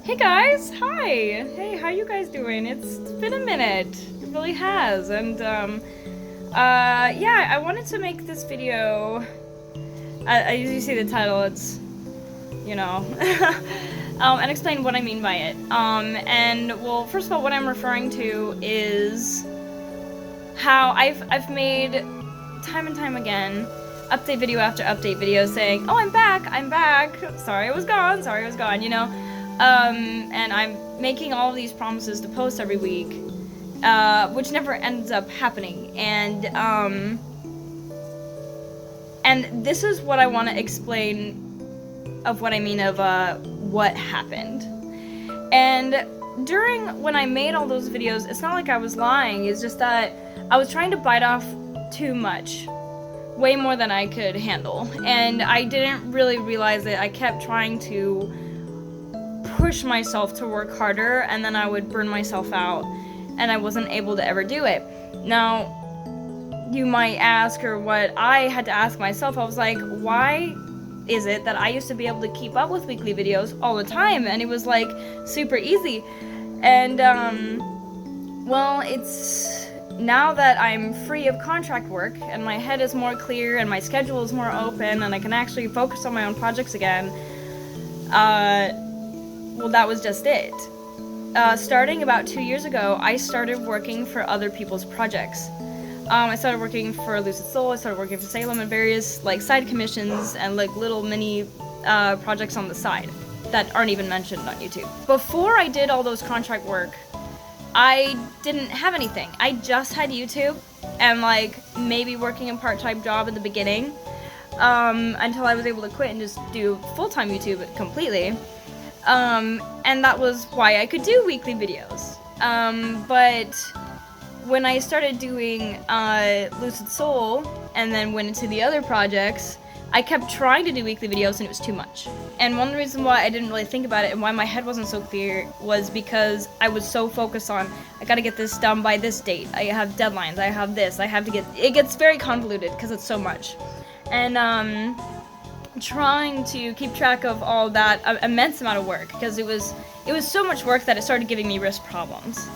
Hey guys, hi! Hey, how you guys doing? It's been a minute. It really has. And, yeah, I wanted to make this video. I usually see the title, it's, you know, and explain what I mean by it. And, well, first of all, what I'm referring to is how I've made time and time again update video after update video saying, oh, I'm back, sorry I was gone, you know? And I'm making all of these promises to post every week, which never ends up happening, and this is what I want to explain of what I mean of, what happened. And when I made all those videos, it's not like I was lying, it's just that I was trying to bite off too much. Way more than I could handle, and I didn't really realize it. I kept trying to push myself to work harder, and then I would burn myself out, and I wasn't able to ever do it. Now, you might ask, or what I had to ask myself, I was like, why is it that I used to be able to keep up with weekly videos all the time, and it was like super easy? And well, it's now that I'm free of contract work and my head is more clear and my schedule is more open and I can actually focus on my own projects again, well, that was just it. Starting about 2 years ago, I started working for other people's projects. I started working for Lucid Soul, I started working for Salem, and various like side commissions and like little mini projects on the side that aren't even mentioned on YouTube. Before I did all those contract work, I didn't have anything. I just had YouTube and like maybe working a part-time job in the beginning, until I was able to quit and just do full-time YouTube completely. And that was why I could do weekly videos. But when I started doing Lucid Soul and then went into the other projects, I kept trying to do weekly videos and it was too much. And one of the reasons why I didn't really think about it and why my head wasn't so clear was because I was so focused on, I gotta get this done by this date, I have deadlines, I have this, I have to get, it gets very convoluted because it's so much. And trying to keep track of all that immense amount of work, because it was so much work that it started giving me wrist problems.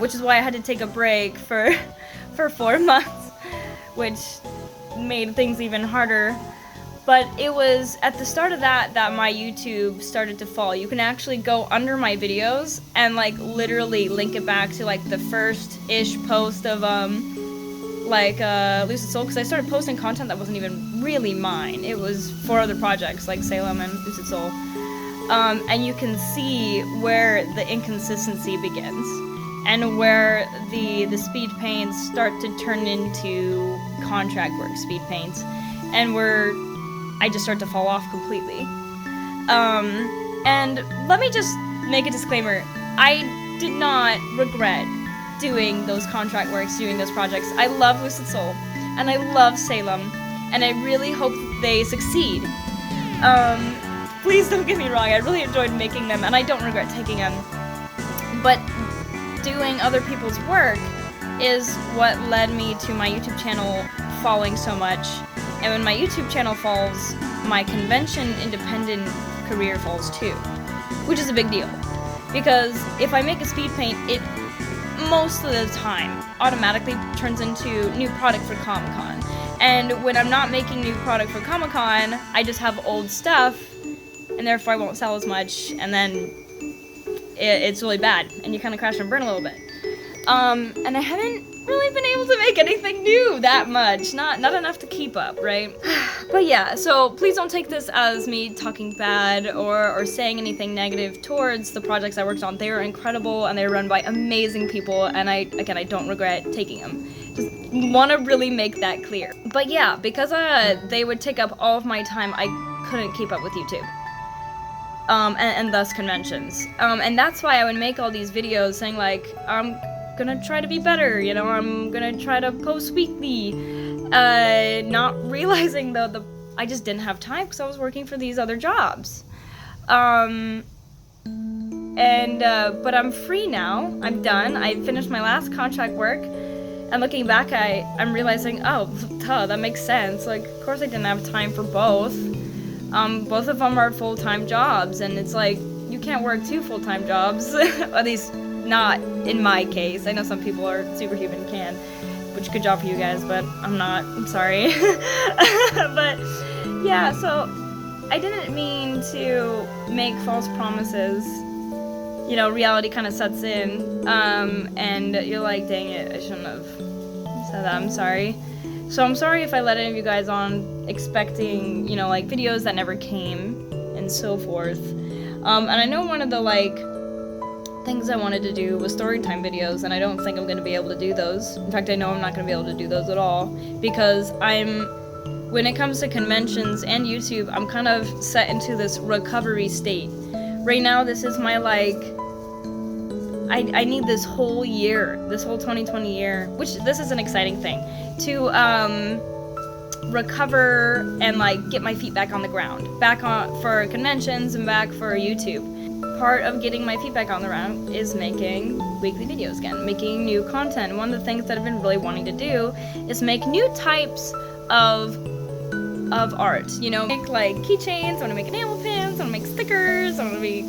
Which is why I had to take a break for 4 months, which made things even harder. But it was at the start of that my YouTube started to fall. You can actually go under my videos and like literally link it back to like the first-ish post of Lucid Soul, because I started posting content that wasn't even really mine. It was for other projects like Salem and Lucid Soul. And you can see where the inconsistency begins and where the speed paints start to turn into contract work speed paints, and where I just start to fall off completely. And let me just make a disclaimer. I did not regret doing those contract works, doing those projects. I love Lucid Soul, and I love Salem, and I really hope they succeed. Please don't get me wrong, I really enjoyed making them, and I don't regret taking them. But doing other people's work is what led me to my YouTube channel falling so much. And when my YouTube channel falls, my convention independent career falls too, which is a big deal. Because if I make a speed paint, it most of the time automatically turns into new product for Comic-Con. And when I'm not making new product for Comic-Con, I just have old stuff, and therefore I won't sell as much, and then it's really bad, and you kind of crash and burn a little bit. And I haven't really been able to make anything new that much. Not enough to keep up, right? But yeah, so please don't take this as me talking bad or saying anything negative towards the projects I worked on. They were incredible, and they were run by amazing people, and I don't regret taking them. Just want to really make that clear. But yeah, because they would take up all of my time, I couldn't keep up with YouTube. And thus conventions. And that's why I would make all these videos saying like, I'm gonna try to be better, you know, I'm gonna try to post weekly, not realizing though I just didn't have time because I was working for these other jobs. But I'm free now, I'm done, I finished my last contract work, and looking back, I'm realizing, oh, duh, that makes sense, like, of course I didn't have time for both. Both of them are full-time jobs, and it's like, you can't work 2 full-time jobs, at least not in my case. I know some people are superhuman can, which good job for you guys, but I'm not. I'm sorry. But yeah, so I didn't mean to make false promises. You know, reality kind of sets in, and you're like, dang it, I shouldn't have said that. I'm sorry. So I'm sorry if I let any of you guys on expecting, you know, like videos that never came and so forth. And I know one of the like things I wanted to do was storytime videos, and I don't think I'm going to be able to do those. In fact, I know I'm not going to be able to do those at all, because when it comes to conventions and YouTube, I'm kind of set into this recovery state. Right now, this is my like, I need this whole year, this whole 2020 year, which this is an exciting thing, to recover and like get my feet back on the ground, back on for conventions and back for YouTube. Part of getting my feet back on the ground is making weekly videos again, making new content. One of the things that I've been really wanting to do is make new types of art, you know, make like keychains, I want to make enamel pins, I want to make stickers, I want to make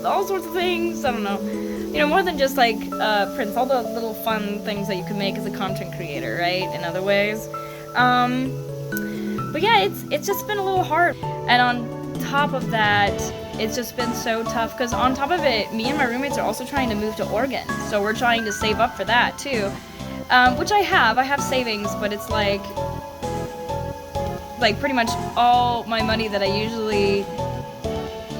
all sorts of things, I don't know, you know, more than just like prints, all the little fun things that you can make as a content creator, right, in other ways. But yeah, it's just been a little hard, and on top of that, it's just been so tough, because on top of it, me and my roommates are also trying to move to Oregon, so we're trying to save up for that too, which I have savings, but it's like pretty much all my money that I usually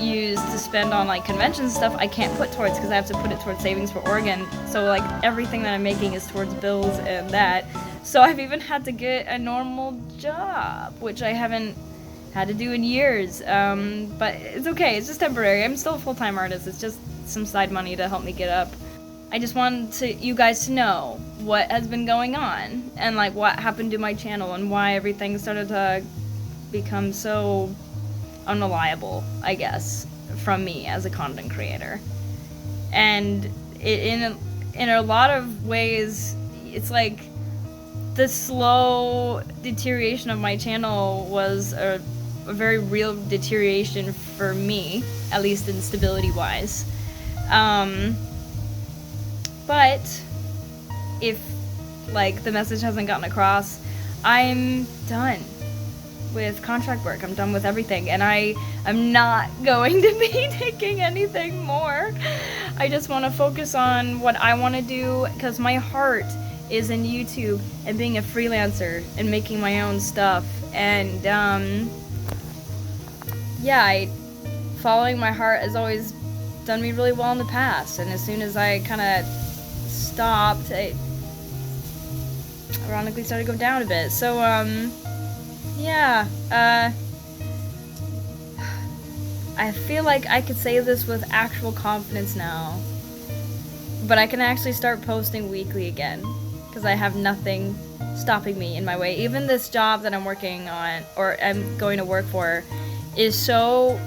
use to spend on like convention stuff, I can't put towards, because I have to put it towards savings for Oregon. So like everything that I'm making is towards bills and that. So I've even had to get a normal job, which I haven't had to do in years. But it's okay, it's just temporary. I'm still a full-time artist. It's just some side money to help me get up. I just wanted you guys to know what has been going on, and like what happened to my channel, and why everything started to become so unreliable, I guess, from me as a content creator. And in a lot of ways, it's like the slow deterioration of my channel was a very real deterioration for me, at least in stability wise. But if like the message hasn't gotten across, I'm done with contract work. I'm done with everything, and I'm not going to be taking anything more. I just want to focus on what I want to do, because my heart is in YouTube and being a freelancer and making my own stuff. And yeah, following my heart has always done me really well in the past, and as soon as I kind of stopped, I ironically started to go down a bit. So yeah, I feel like I could say this with actual confidence now, but I can actually start posting weekly again, because I have nothing stopping me in my way. Even this job that I'm working on, or I'm going to work for, is so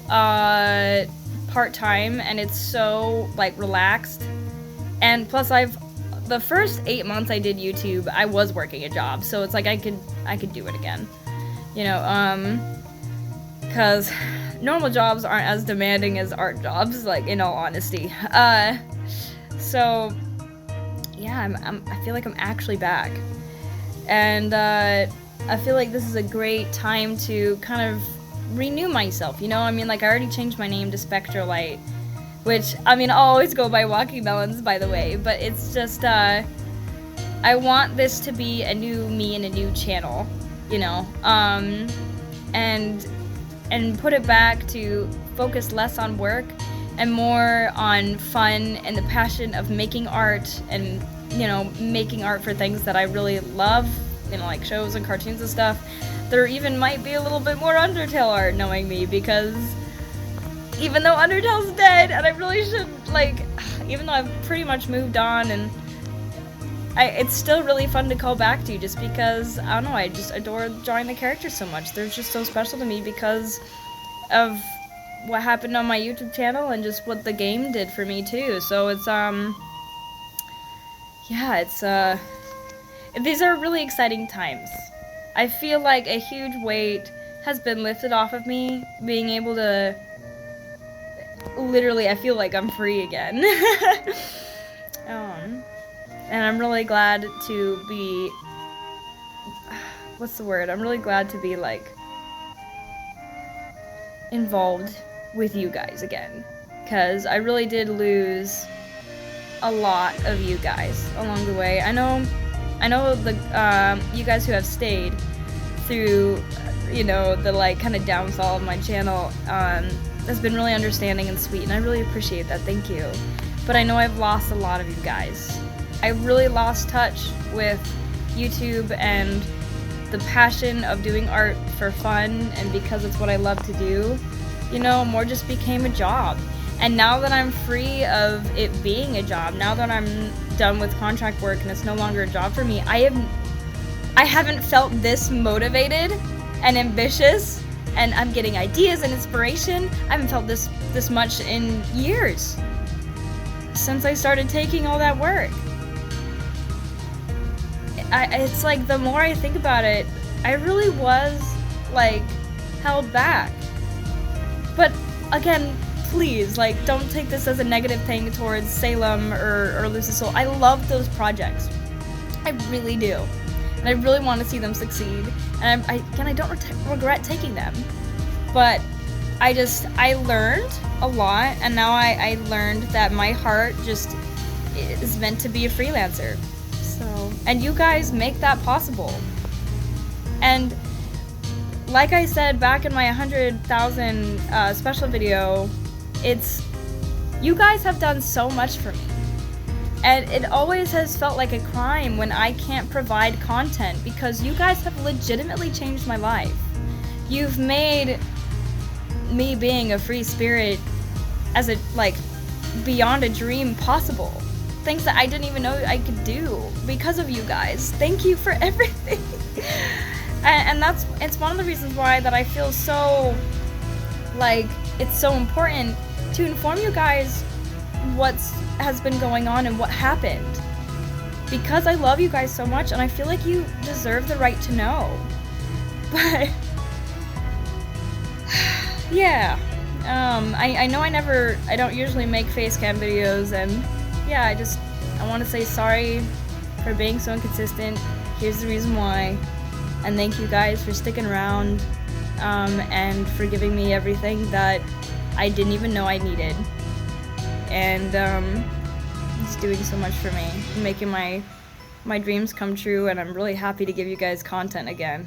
part-time, and it's so like relaxed. And plus, the first 8 months I did YouTube, I was working a job, so it's like I could do it again, you know, because normal jobs aren't as demanding as art jobs, like, in all honesty. So yeah, I feel like I'm actually back, and I feel like this is a great time to kind of renew myself, you know. I mean, like, I already changed my name to Spectralite, which, I mean, I'll always go by Walking Melons, by the way, but it's just, I want this to be a new me and a new channel, you know, and put it back to focus less on work and more on fun and the passion of making art, and, you know, making art for things that I really love, you know, like shows and cartoons and stuff. There even might be a little bit more Undertale art, knowing me, because even though Undertale's dead, and I really should, like, even though I've pretty much moved on, and it's still really fun to call back to, just because, I don't know, I just adore drawing the characters so much. They're just so special to me because of what happened on my YouTube channel, and just what the game did for me too. So it's, yeah, it's, these are really exciting times. I feel like a huge weight has been lifted off of me, being able to literally, I feel like I'm free again. And I'm really glad to be, what's the word? I'm really glad to be, like, involved with you guys again. Because I really did lose a lot of you guys along the way. I know the you guys who have stayed through, you know, the like kind of downfall of my channel has been really understanding and sweet, and I really appreciate that. Thank you. But I know I've lost a lot of you guys. I really lost touch with YouTube and the passion of doing art for fun and because it's what I love to do. You know, more just became a job. And now that I'm free of it being a job, now that I'm done with contract work and it's no longer a job for me, I haven't felt this motivated and ambitious, and I'm getting ideas and inspiration. I haven't felt this much in years since I started taking all that work. It's like, the more I think about it, I really was like held back. But again, please, like, don't take this as a negative thing towards Salem or Lucid Soul. I love those projects. I really do. And I really want to see them succeed. And I don't regret taking them. But I learned a lot, and now I learned that my heart just is meant to be a freelancer. So, and you guys make that possible. And like I said back in my 100,000 special video, you guys have done so much for me. And it always has felt like a crime when I can't provide content, because you guys have legitimately changed my life. You've made me being a free spirit as a, like, beyond a dream possible. Things that I didn't even know I could do because of you guys. Thank you for everything. And it's one of the reasons why that I feel so, like, it's so important to inform you guys what has been going on and what happened. Because I love you guys so much, and I feel like you deserve the right to know. But yeah, I know I don't usually make face cam videos, and yeah, I want to say sorry for being so inconsistent. Here's the reason why, and thank you guys for sticking around, and for giving me everything that I didn't even know I needed, and it's doing so much for me, making my dreams come true, and I'm really happy to give you guys content again.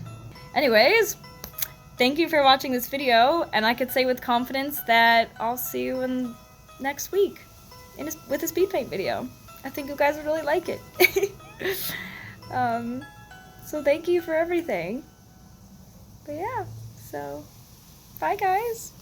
Anyways, thank you for watching this video, and I could say with confidence that I'll see you in next week with a speed paint video. I think you guys would really like it. So thank you for everything. But yeah, so bye guys.